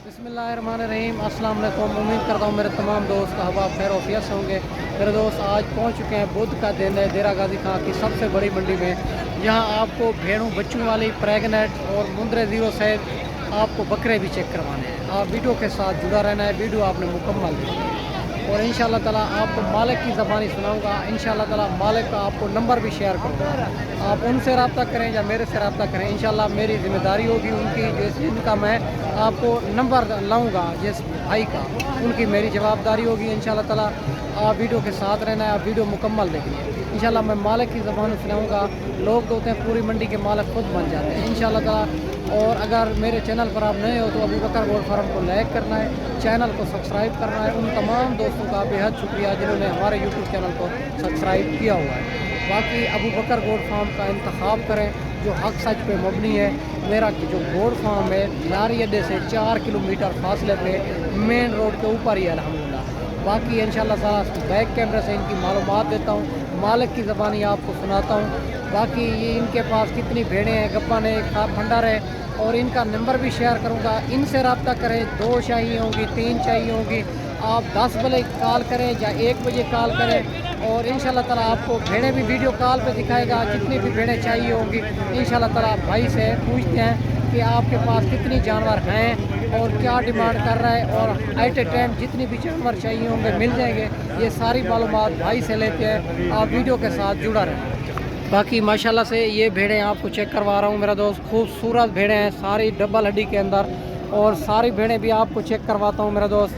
बिस्मिल्लाहिर्रहमानिर्रहीम। अस्सलाम वालेकुम। उम्मीद करता हूँ मेरे तमाम दोस्त अहबाब खैर वफियत से होंगे। मेरे दोस्त आज पहुँच चुके हैं बुध का दिन है देरा गाजी खां की सबसे बड़ी मंडी में, जहाँ आपको भेड़ों बच्चों वाली प्रेगनेंट और मुंदरे ज़ीरो सहित आपको बकरे भी चेक करवाने हैं। आप वीडियो के साथ जुड़ा रहना है, वीडियो आपने मुकम्मल देखनी है और इंशाअल्लाह ताला आपको मालिक की ज़बानी सुनाऊंगा। इंशाअल्लाह ताला मालिक का आपको नंबर भी शेयर करूँगा, आप उनसे रब्ता करें या मेरे से रब्ता करें। इंशाअल्लाह मेरी ज़िम्मेदारी होगी उनकी, जिनका मैं आपको नंबर लाऊंगा जिस भाई का, उनकी मेरी जवाबदारी होगी। इंशाअल्लाह ताला आप वीडियो के साथ रहना है, आप वीडियो मुकम्मल देखिए। इंशाअल्लाह मैं मालिक की ज़बान सुनाऊंगा। लोग तो होते हैं पूरी मंडी के मालिक खुद बन जाते हैं इंशाअल्लाह ताला। और अगर मेरे चैनल पर आप नए हो तो अबू बकर गोल्ड फार्म को लाइक करना है, चैनल को सब्सक्राइब करना है। उन तमाम दोस्तों का बेहद शुक्रिया जिन्होंने हमारे यूट्यूब चैनल को सब्सक्राइब किया हुआ है। बाकी अबू बकर गोल्ड फार्म का इंतखाब करें जो हक सच पे मबनी है। मेरा जो गोल्ड फार्म है लारी अड्डे से 4 किलोमीटर फासले पे मेन रोड के ऊपर ही है अल्हम्दुलिल्लाह। बाकी इंशाअल्लाह ताला बैक कैमरे से इनकी मालूमात देता हूँ, मालिक की ज़बानी आपको सुनाता हूँ। बाकी ये इनके पास कितनी भेड़ें हैं, गप्पा ने भंडार है और इनका नंबर भी शेयर करूँगा। इनसे रब्ता करें, 2 चाहिए होंगी, 3 चाहिए होंगी, आप 10 बजे कॉल करें या 1 बजे कॉल करें और इंशाअल्लाह ताला आपको भेड़ें भी वीडियो कॉल पे दिखाएगा। जितनी भी भेड़ें चाहिए होंगी इंशाअल्लाह ताला भाई से पूछते हैं कि आपके पास कितनी जानवर हैं और क्या डिमांड कर रहा है और एट ए टाइम जितनी भी जानवर चाहिए होंगे मिल जाएंगे। ये सारी मालूमात भाई से लेते हैं, आप वीडियो के साथ जुड़ा रहें। बाकी माशाल्लाह से ये भेड़ें आपको चेक करवा रहा हूँ मेरा दोस्त, खूबसूरत भेड़ें हैं सारी डबल हड्डी के अंदर और सारी भेड़ें भी आपको चेक करवाता हूँ मेरा दोस्त।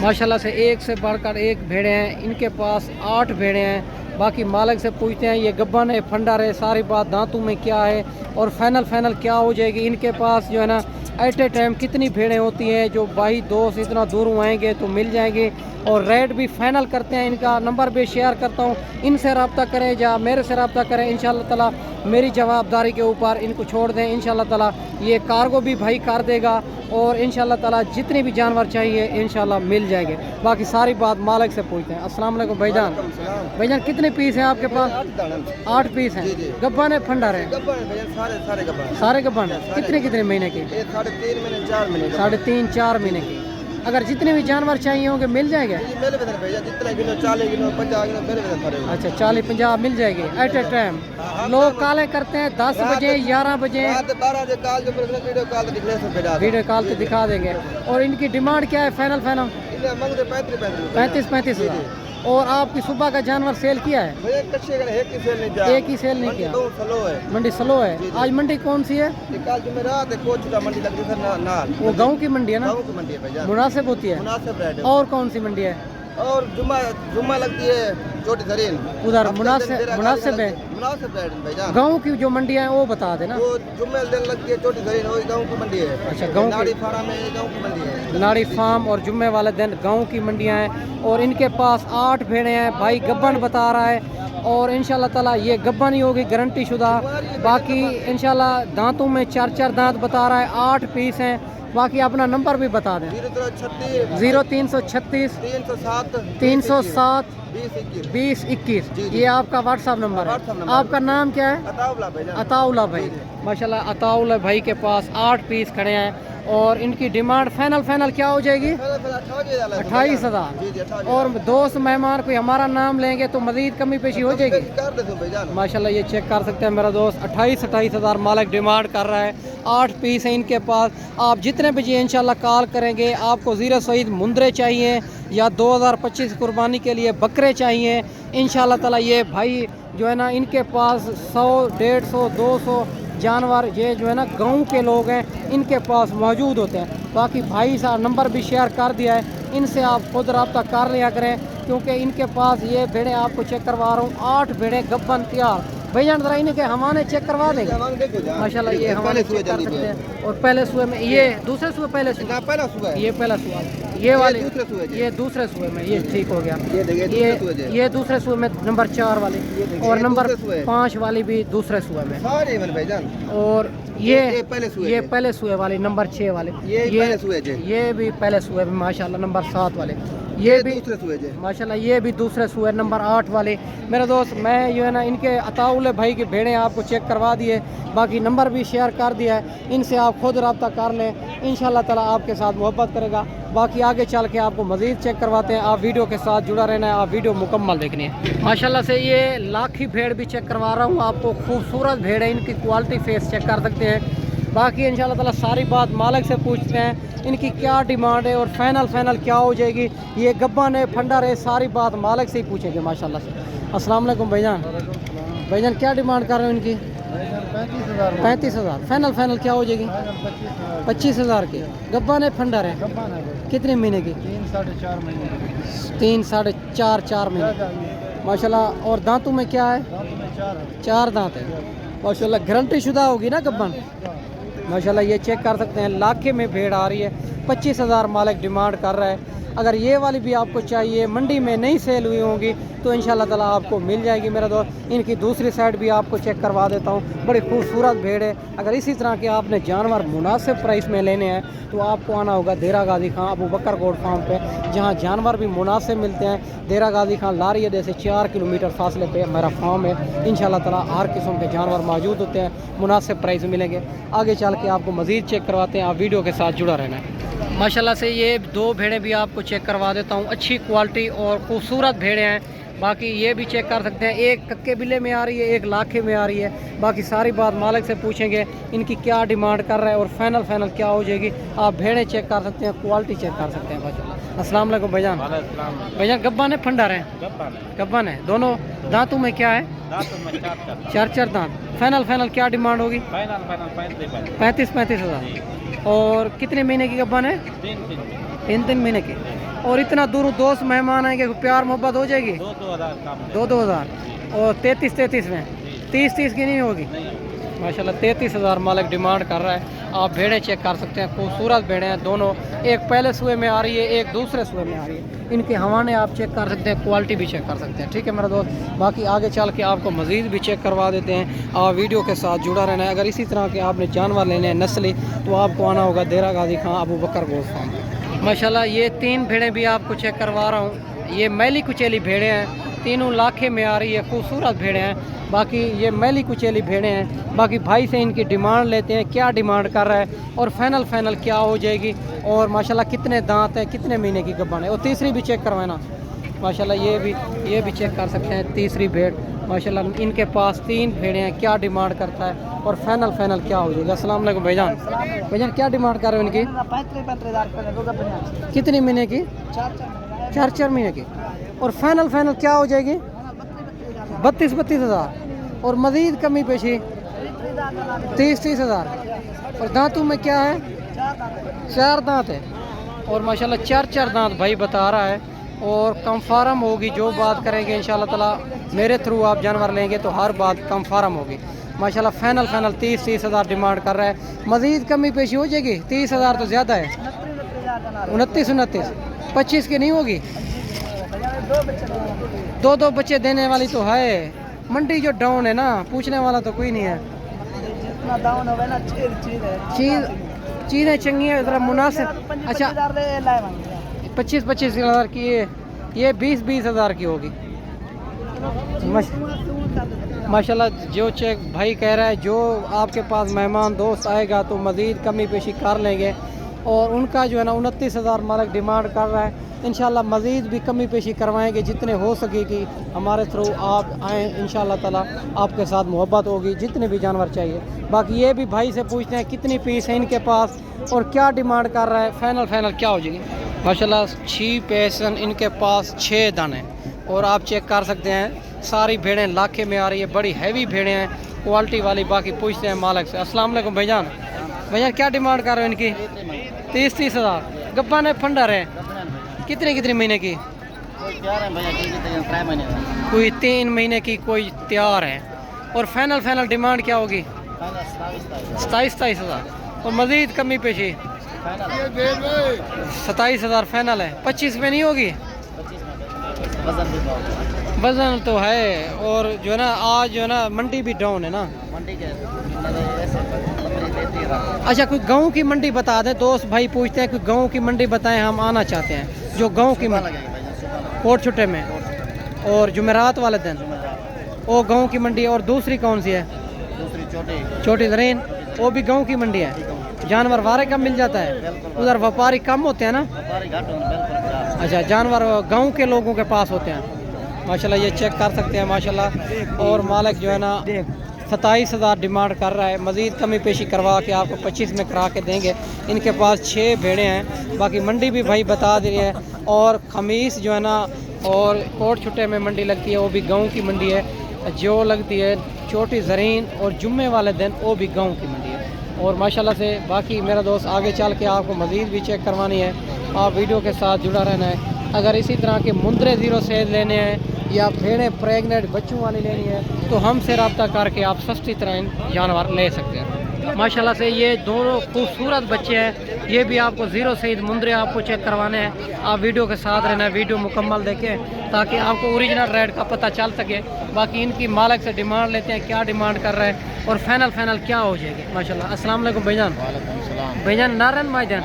माशाल्लाह से एक से बढ़कर एक भेड़ें हैं, इनके पास 8 भेड़ें हैं। बाकी मालिक से पूछते हैं ये गब्बन है फंडर है, सारी बात दांतों में क्या है और फाइनल क्या हो जाएगी। इनके पास जो है ना एट ए टाइम कितनी भेड़ें होती हैं, जो भाई दोस्त इतना दूर आएंगे तो मिल जाएंगे और रेट भी फाइनल करते हैं। इनका नंबर भी शेयर करता हूँ, इनसे रब्ता करें या मेरे से रब्ता करें। इंशाअल्लाह ताला मेरी जवाबदारी के ऊपर इनको छोड़ दें। इंशाअल्लाह ताला ये कार्गो भी भाई कर देगा और इंशाअल्लाह ताला जितने भी जानवर चाहिए इंशाअल्लाह मिल जाएंगे। बाकी सारी बात मालिक से पूछते हैं। अस्सलाम वालेकुम भाईजान। भाईजान कितने पीस हैं आपके पास? 8 पीस हैं। गब्बन है फंडर है? सारे गब्बन है। कितने महीने के? 3.5 4 महीने की। अगर जितने भी जानवर चाहिए होंगे मिल जाएंगे? अच्छा 40-50 मिल जाएंगे एट ए टाइम। लोग कॉलें करते हैं 10 बजे 11 बजे, वीडियो कॉल पे दिखा देंगे। और इनकी डिमांड क्या है फाइनल? 35 हज़ार। और आपकी सुबह का जानवर सेल किया है? एक ही सेल नहीं किया, मंडी स्लो है। आज मंडी कौन सी है? वो गाँव की मंडी है ना, मुनासिब होती है। और कौन सी मंडी है? और जुम्मा लगती है छोटी जरीन, उधर मुनासिब है। गाँव की जो मंडी है वो बता देना। वो जुम्मे दिन लगती है छोटी जरीन, वही गाँव की मंडी है। अच्छा गाँव नाड़ी फार्म में गाँव की मंडी है। नाड़ी फार्म और जुम्मे वाले दिन गाँव की मंडियाँ हैं और इनके पास 8 भेड़ें हैं। भाई गब्बन बता रहा है और इंशाल्लाह ताला ये गब्बन ही होगी गारंटी शुदा। बाकी इंशाल्लाह दांतों में 4 दांत बता रहा है, 8 पीस हैं। बाकी अपना नंबर भी बता दें। 0336 307 2021 ये आपका व्हाट्सअप नंबर है। आपका नाम क्या है? अताउल्ला भाई। माशाल्लाह अताउल्ला भाई के पास 8 पीस खड़े हैं और इनकी डिमांड फाइनल क्या हो जाएगी? 28 हज़ार। और दोस्त मेहमान कोई हमारा नाम लेंगे तो मजीद कमी पेशी हो जाएगी। माशाल्लाह ये चेक कर सकते हैं मेरा दोस्त, 28 हज़ार मालिक डिमांड कर रहा है। 8 पीस हैं इनके पास। आप जितने बजे इंशाल्लाह कॉल करेंगे, आपको ज़ीरो सईद मुंदरे चाहिए या 2025 कुर्बानी के लिए बकरे चाहिए, इंशाल्लाह ताला ये भाई जो है ना इनके पास 100 150 200 जानवर ये जो है ना गांव के लोग हैं इनके पास मौजूद होते हैं। बाकी भाई साहब नंबर भी शेयर कर दिया है, इनसे आप खुद रब्ता कर लिया करें क्योंकि इनके पास ये भेड़ें आपको चेक करवा रहा हूँ। 8 भेड़ें गब्बन तैयार। भैया जरा इनके हमारे चेक करवा देंगे माशाल्लाह। ये हमारे चेक कर सकते हैं। और पहले सुबह में ये दूसरे सुबह पहले सुबह ये पहला सुबह ये वाले ये दूसरे सुबह में ये ठीक हो गया। ये दूसरे सुबह में नंबर 4 वाले और नंबर 5 वाली भी दूसरे सुबह में। और ये पहले सुबह वाले नंबर 6 वाले ये भी पहले सुबह में माशाल्लाह नंबर 7 वाले। ये भी दूसरे सूए जे माशाल्लाह ये भी दूसरे सूए नंबर 8 वाले। मेरे दोस्त मैं जो है ना इनके अताउल भाई की भेड़ें आपको चेक करवा दिए, बाकी नंबर भी शेयर कर दिया है, इनसे आप खुद रब्ता कर लें, इंशाल्लाह ताला आपके साथ मोहब्बत करेगा। बाकी आगे चल के आपको मज़ीद चेक करवाते हैं, आप वीडियो के साथ जुड़ा रहना है, आप वीडियो मुकम्मल देखनी है। माशाल्लाह से ये लाखी भेड़ भी चेक करवा रहा हूँ आपको, खूबसूरत भेड़ है, इनकी क्वालिटी फेस चेक कर सकते हैं। बाकी इंशाल्लाह ताला सारी बात मालिक से पूछते हैं इनकी क्या डिमांड है और फाइनल क्या हो जाएगी, ये गब्बन है फंडर है, सारी बात मालिक से ही पूछेंगे माशाल्लाह से। अस्सलाम वालेकुम भाईजान। भाईजान क्या डिमांड कर रहे हो इनकी? 35,000। फाइनल क्या हो जाएगी? 25,000 की। गब्बन है फंडर है? कितने महीने की? 3 साढ़े 4 महीने माशाल्लाह। और दांतों में क्या है? 4 दांत है माशाल्लाह। गारंटी शुदा होगी ना गब्बन? माशाल्लाह ये चेक कर सकते हैं, लाखे में भेड़ आ रही है, 25,000 मालिक डिमांड कर रहा है। अगर ये वाली भी आपको चाहिए, मंडी में नहीं सेल हुई होंगी तो इंशाल्लाह ताला आपको मिल जाएगी मेरा दोस्त। इनकी दूसरी साइड भी आपको चेक करवा देता हूँ, बड़ी खूबसूरत भेड़ है। अगर इसी तरह के आपने जानवर मुनासिब प्राइस में लेने हैं तो आपको आना होगा देरा गाजी खां अबू बकर गोड फार्म पे, जहाँ जानवर भी मुनासिब मिलते हैं। देरा गाजी खां लारियदे से 4 किलोमीटर फासले पे मेरा फार्म है। इंशाल्लाह ताला हर किस्म के जानवर मौजूद होते हैं, मुनासिब प्राइस मिलेंगे। आगे चल के आपको मज़ीद चेक करवाते हैं, आप वीडियो के साथ जुड़ा रहना है। माशाल्लाह से ये 2 भेड़ें भी आपको चेक करवा देता हूँ, अच्छी क्वालिटी और ख़ूबसूरत भेड़ें हैं। बाकी ये भी चेक कर सकते हैं, एक कक्के बिल्ले में आ रही है, एक लाखे में आ रही है। बाकी सारी बात मालिक से पूछेंगे इनकी क्या डिमांड कर रहा है और फाइनल क्या हो जाएगी। आप भेड़ें चेक कर सकते हैं, क्वालिटी चेक कर सकते हैं माशाल्लाह। अस्सलाम वालेकुम भाईजान। भाईजान गब्बन है फंडर है? गब्बन है। दोनों दांतों में क्या है? 4 दांत। फाइनल क्या डिमांड होगी? 35,000। और कितने महीने की गब्बन है? 3 महीने की। और इतना दूर दोस्त मेहमान आएंगे, प्यार मोहब्बत हो जाएगी? 2,000। और 33 में 30 की नहीं होगी माशाल्लाह। 33,000 मालिक डिमांड कर रहा है। आप भेड़ें चेक कर सकते हैं, खूबसूरत भेड़ें हैं दोनों, एक पहले सूए में आ रही है, एक दूसरे सूए में आ रही है। इनके हवाने आप चेक कर सकते हैं, क्वालिटी भी चेक कर सकते हैं, ठीक है मेरा दोस्त। बाकी आगे चल के आपको मज़ीद भी चेक करवा देते हैं, आप वीडियो के साथ जुड़ा रहना है। अगर इसी तरह के आपने जानवर लेने हैं नस्ली तो आपको आना होगा देरा गाजी खां अबू बकर गोड फार्म। माशाल्लाह ये 3 भेड़ें भी आपको चेक करवा रहा हूँ, ये मैली कुचेली भेड़ें हैं, तीनों लाखे में आ रही है, खूबसूरत भेड़ें हैं। बाकी ये मैली कुचेली भेड़ें हैं। बाकी भाई से इनकी डिमांड लेते हैं, क्या डिमांड कर रहा है और फाइनल क्या हो जाएगी, और माशाल्लाह कितने दांत हैं, कितने महीने की गब्बन है। और तीसरी भी चेक करवाना माशाल्लाह, ये भी चेक कर सकते हैं, तीसरी भेड़ माशाल्लाह। इनके पास 3 भेड़ें हैं, क्या डिमांड करता है और फाइनल क्या हो जाएगा। अस्सलाम वालेकुम भाईजान। भाईजान क्या डिमांड कर रहे हो इनकी? 35,000। कितने महीने की? 4 महीने की। और फाइनल क्या हो जाएगी? 32,000। और मज़ीद कमी पेशी 30,000। और दांतों में क्या है? 4 दांत है। और माशाल्लाह 4 दांत भाई बता रहा है। और कंफर्म होगी, जो बात करेंगे इंशाल्लाह ताला मेरे थ्रू आप जानवर लेंगे तो हर बात कंफर्म होगी माशाल्लाह। फाइनल 30,000 डिमांड कर रहा है, मज़ीद कमी पेशी हो जाएगी। 30,000 तो ज़्यादा है। 29 25 की नहीं होगी? 2 बच्चे देने वाली तो है। मंडी जो डाउन है ना, पूछने वाला तो कोई नहीं है। चीज़ें चंगी है, ज़रा मुनासिब। अच्छा 25,000 की, ये 20,000 की होगी माशाल्लाह। जो चेक भाई कह रहा है, जो आपके पास मेहमान दोस्त आएगा तो मज़ीद कमी पेशी कर लेंगे। और उनका जो है ना 29,000 मालिक डिमांड कर रहा है। इंशाल्लाह मज़ीद भी कमी पेशी करवाएंगे जितने हो सकेगी। हमारे थ्रू आप आएँ, इंशाल्लाह ताला आपके साथ मोहब्बत होगी, जितने भी जानवर चाहिए। बाकी ये भी भाई से पूछते हैं कितनी पीस है इनके पास और क्या डिमांड कर रहा है, फाइनल क्या हो जाएगी। माशाल्लाह 6 पैसन इनके पास 6 दाने। और आप चेक कर सकते हैं, सारी भेड़ें लाखे में आ रही है, बड़ी हैवी भेड़ें हैं, क्वालिटी वाली। बाकी पूछते हैं मालिक से। अस्सलाम वालेकुम भाईजान। भैया क्या डिमांड कर रहे हो इनकी? 30,000। गब्बन है फंडर है? कितने महीने की? कोई 3 महीने की, कोई तैयार है। और फाइनल डिमांड क्या होगी? 27,000। और मज़ीद कमी पेशी 27,000 फाइनल है। 25 में नहीं होगी? वजन तो है। और जो है ना आज जो है ना मंडी भी डाउन है ना। अच्छा कोई गाँव की मंडी बता दें, दोस्त भाई पूछते हैं कोई गाँव की मंडी बताएं, हम आना चाहते हैं। जो गांव की मंडी कोट छुट्टे में, और जुमेरात वाले दिन वो गांव की मंडी है। और दूसरी कौन सी है? दूसरी छोटी जरीन, वो भी गांव की मंडी है। जानवर वारे कम मिल जाता है, उधर व्यापारी कम होते हैं ना? अच्छा, जानवर गांव के लोगों के पास होते हैं। माशाल्लाह ये चेक कर सकते हैं माशाल्लाह। और मालिक जो है ना 27,000 डिमांड कर रहा है। मज़ीद कमी पेशी करवा के आपको 25 में करा के देंगे। इनके पास 6 भेड़ें हैं। बाकी मंडी भी भाई बता दे रही है। और खमीस जो है ना और कोट छुट्टे में मंडी लगती है, वो भी गाँव की मंडी है। जो लगती है छोटी जरीन और जुम्मे वाले दिन, वो भी गाँव की मंडी है। और माशाल्लाह से बाकी मेरा दोस्त आगे चल के आपको मज़ीद भी चेक करवानी है। आप वीडियो के साथ जुड़ा रहना है। अगर इसी तरह के मुंदरे ज़ीरो सेज लेने हैं या भेड़ें प्रेगनेंट बच्चों वाली लेनी है तो हमसे रब्ता करके आप सस्ती तरह जानवर ले सकते हैं। माशाल्लाह से ये दोनों खूबसूरत बच्चे हैं। ये भी आपको ज़ीरो सेज मुंदरे आपको चेक करवाने हैं। आप वीडियो के साथ रहना है, वीडियो मुकम्मल देखें ताकि आपको ओरिजिनल रेट का पता चल सके। बाकी इनकी मालिक से डिमांड लेते हैं, क्या डिमांड कर रहे हैं और फाइनल क्या हो जाएगी। माशाल्लाह। अस्सलाम वालेकुम भाईजान। भाईजान नारन माईजान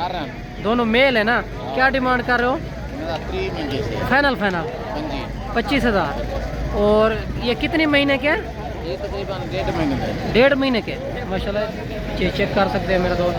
दोनों मेल है ना? क्या डिमांड कर रहे हो? फाइनल 25,000। और ये कितने महीने के हैं? ये तकरीबन 1.5 महीने के। माशाल्लाह ये चेक कर सकते हैं मेरा दोस्त,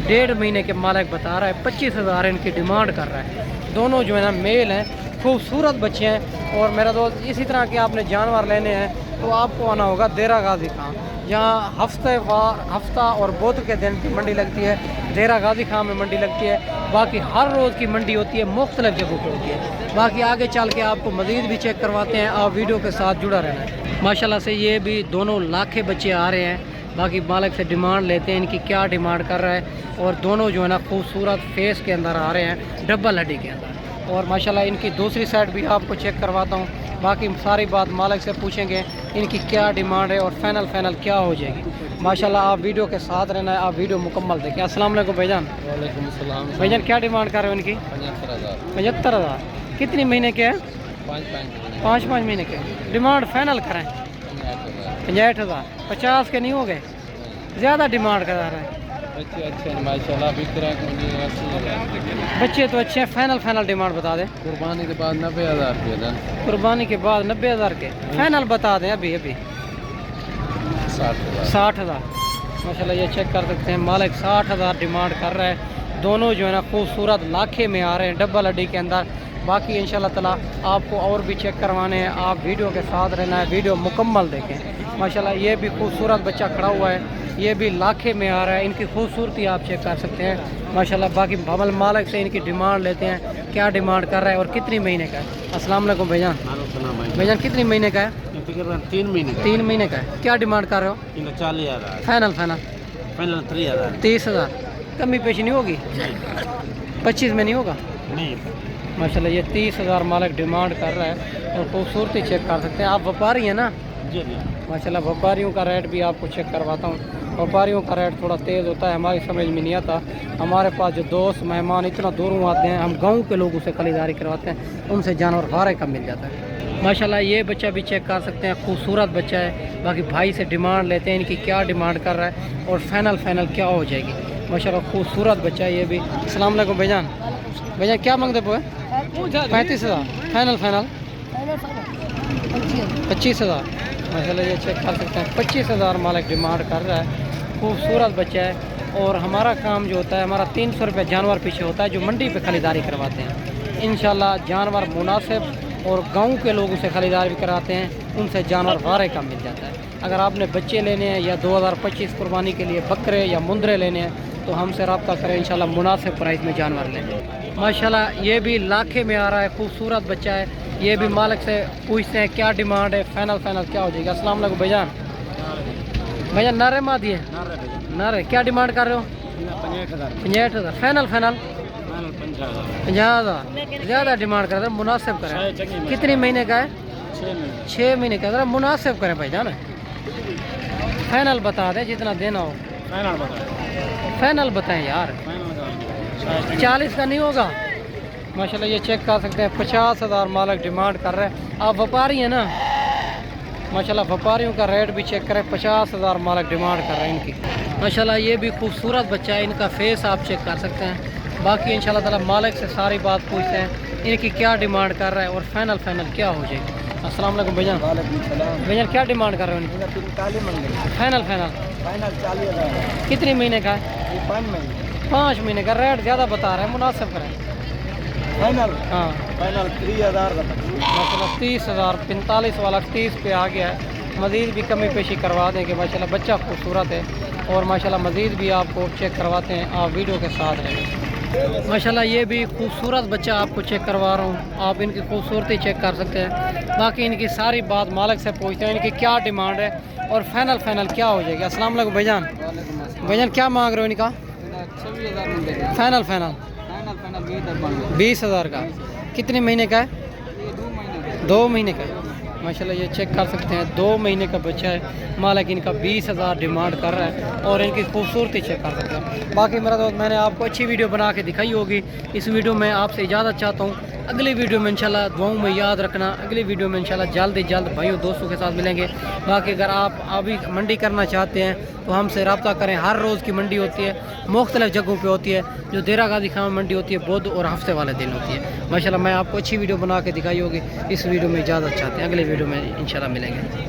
1.5 महीने के मालिक बता रहा है। 25,000 इनकी डिमांड कर रहा है। दोनों जो है ना मेल हैं, खूबसूरत बच्चे हैं। और मेरा दोस्त इसी तरह के आपने जानवर लेने हैं तो आपको आना होगा देरा गाजी खां, जहाँ हफ्ता और बुध के दिन की मंडी लगती है। देरा गाजी खां में मंडी लगती है। बाकी हर रोज़ की मंडी होती है, मुख्तलिफ जगहों पर होती है। बाकी आगे चल के आपको मज़ीद भी चेक करवाते हैं। आप वीडियो के साथ जुड़ा रहना है। माशाल्लाह से ये भी दोनों लाखे बच्चे आ रहे हैं। बाकी मालिक से डिमांड लेते हैं, इनकी क्या डिमांड कर रहा है। और दोनों जो है ना खूबसूरत फेस के अंदर आ रहे हैं, डबल हड्डी के अंदर। और माशाल्लाह इनकी दूसरी साइड भी आपको चेक करवाता हूँ। बाकी सारी बात मालिक से पूछेंगे इनकी क्या डिमांड है और फाइनल क्या हो जाएगी। माशाल्लाह आप वीडियो के साथ रहना है, आप वीडियो मुकम्मल देखें। अस्सलाम वालेकुम भाईजान। वालेकुम सलाम। भाईजान क्या डिमांड कर रहे हो इनकी? 75,000। कितनी महीने के हैं? 5 महीने के। डिमांड फाइनल करें 65,000। 50 के नहीं हो गए? ज़्यादा डिमांड करा रहे हैं। बच्चे अच्छे हैं माशाल्लाह, बिक रहे हैं। बच्चे तो अच्छे हैं। फाइनल डिमांड बता दें। कुर्बानी के बाद 90,000 रुपये। कुर्बानी के बाद 90,000 के फाइनल बता दें। अभी 60,000। माशाल्लाह ये चेक कर सकते हैं मालिक 60,000 डिमांड कर रहा है। दोनों जो है ना खूबसूरत लाखे में आ रहे हैं, डबल हड्डी के अंदर। बाकी इंशाल्लाह ताला आपको और भी चेक करवाने हैं। आप वीडियो के साथ रहना है, वीडियो मुकम्मल देखें। माशाल्लाह ये भी खूबसूरत बच्चा खड़ा हुआ है, ये भी लाखे में आ रहा है। इनकी खूबसूरती आप चेक कर सकते हैं माशाल्लाह। बाकी भवल मालिक से इनकी डिमांड लेते हैं, क्या डिमांड कर रहा है और कितनी महीने का है। अस्सलाम वालेकुम भाईजान। भाईजान कितनी महीने का है? 3 महीने का है। क्या डिमांड कर रहे हो? 40,000। फाइनल 30,000। कमी पेशी नहीं होगी? 25 में नहीं होगा? नहीं। माशाल्लाह ये 30,000 मालिक डिमांड कर रहा है। और खूबसूरती चेक कर सकते हैं। आप व्यापारी हैं ना? जी। माशाल्लाह व्यापारियों का रेट भी आपको चेक करवाता हूँ। व्यापारियों का रेट थोड़ा तेज़ होता है, हमारी समझ में नहीं आता। हमारे पास जो दोस्त मेहमान इतना दूरों आते हैं, हम गांव के लोगों से खरीदारी करवाते हैं, उनसे जानवर भारे कम मिल जाता है। माशाल्लाह ये बच्चा भी चेक कर सकते हैं, खूबसूरत बच्चा है। बाकी भाई से डिमांड लेते हैं, इनकी क्या डिमांड कर रहा है और फाइनल क्या हो जाएगी। माशाल्लाह खूबसूरत बच्चा है ये भी। अस्सलाम वालेकुम भाईजान। भाईजान क्या मांगते पे? 35,000। फाइनल 25,000। माशाल्लाह ये चेक कर सकते हैं 25,000 मालिक डिमांड कर रहा है। खूबसूरत बच्चा है। और हमारा काम जो होता है, हमारा 300 रुपये जानवर पीछे होता है जो मंडी पे खरीदारी करवाते हैं। इंशाल्लाह जानवर मुनासिब और गांव के लोगों से खरीदारी भी कराते हैं, उनसे जानवर वारे का मिल जाता है। अगर आपने बच्चे लेने हैं या 2025 कुर्बानी के लिए बकरे या मुंदरे लेने हैं तो हमसे रब्ता करें, इंशाल्लाह मुनासिब प्राइस में जानवर लें। माशाल्लाह ये भी लाखे में आ रहा है, खूबसूरत बच्चा है। ये भी मालिक से पूछते हैं क्या डिमांड है, फाइनल क्या हो जाएगा। अस्सलाम वालेकुम भाईजान। भाईजान नारे माँ दिए नारे, क्या डिमांड कर रहे हो? 65,000। फाइनल 50,000। ज़्यादा डिमांड कर रहे हैं, मुनासिब करें। कितने महीने का है? 6 महीने का। ज़रा मुनासिब करें भाईजान, फाइनल बता दें जितना देना हो। फाइनल बताएं यार। 40 का नहीं होगा? माशाल्लाह ये चेक कर सकते हैं 50,000 मालिक डिमांड कर रहे हैं। आप व्यापारी हैं ना? माशाल्लाह व्यापारियों का रेट भी चेक करें। 50,000 मालिक डिमांड कर रहे हैं इनकी। माशाल्लाह ये भी खूबसूरत बच्चा है, इनका फेस आप चेक कर सकते हैं। باقی انشاءاللہ تعالی مالک سے ساری بات پوچھتے ہیں ان کی کیا ڈیمانڈ کر رہا ہے اور فائنل کیا ہو جائے گی۔ السلام علیکم بھائی جان۔ وعلیکم السلام۔ بھائی جان کیا ڈیمانڈ کر رہے ہیں ان کی؟ 45 منگے فائنل فائنل 40,000 کتنے مہینے کا ہے؟ یہ 5 مہینے 5 مہینے کا۔ ریٹ زیادہ بتا رہے ہیں، مناسب کریں۔ فائنل ہاں 30,000 کا ماشاءاللہ 30,000 45 والا 30 پہ آ گیا ہے۔ مزید بھی کمی پیشی کروا دیں کہ ماشاءاللہ بچہ خوبصورت ہے اور ماشاءاللہ مزید بھی آپ کو چیک کرواتے ہیں، آپ ویڈیو کے ساتھ رہیں۔ ماشاءاللہ یہ بھی خوبصورت بچہ آپ کو چیک کروا رہا ہوں، آپ ان کی خوبصورتی چیک کر سکتے ہیں۔ باقی ان کی ساری بات مالک سے پوچھتے ہیں ان کی کیا ڈیمانڈ ہے اور فائنل کیا ہو جائے گا۔ السلام علیکم بھائی جان۔ بھائی جان کیا مانگ رہے ہو ان کا؟ 26,000 فائنل 20,000 کا۔ کتنے مہینے کا ہے؟ 2 مہینے کا ہے۔ ماشاءاللہ یہ چیک کر سکتے ہیں 2 مہینے کا بچہ ہے، مالک ان کا 20,000 ڈیمانڈ کر رہا ہے اور ان کی خوبصورتی چیک کر سکتے ہیں۔ باقی میرا دوست میں نے آپ کو اچھی ویڈیو بنا کے دکھائی ہوگی، اس ویڈیو میں آپ سے اجازت چاہتا ہوں۔ اگلی ویڈیو میں انشاءاللہ دعاؤں میں یاد رکھنا، اگلی ویڈیو میں انشاءاللہ جلد بھائیوں دوستوں کے ساتھ ملیں گے۔ باقی اگر آپ ابھی منڈی کرنا چاہتے ہیں تو ہم سے رابطہ کریں، ہر روز کی منڈی ہوتی ہے، مختلف جگہوں پہ ہوتی ہے، جو دیرہ غازی خان منڈی ہوتی ہے بدھ اور ہفتے والے دن ہوتی ہے۔ ماشاءاللہ میں آپ کو اچھی ویڈیو بنا کے دکھائی ہوگی، اس ویڈیو میں اجازت چاہتے ہیں، اگلی ویڈیو میں انشاءاللہ ملیں گے۔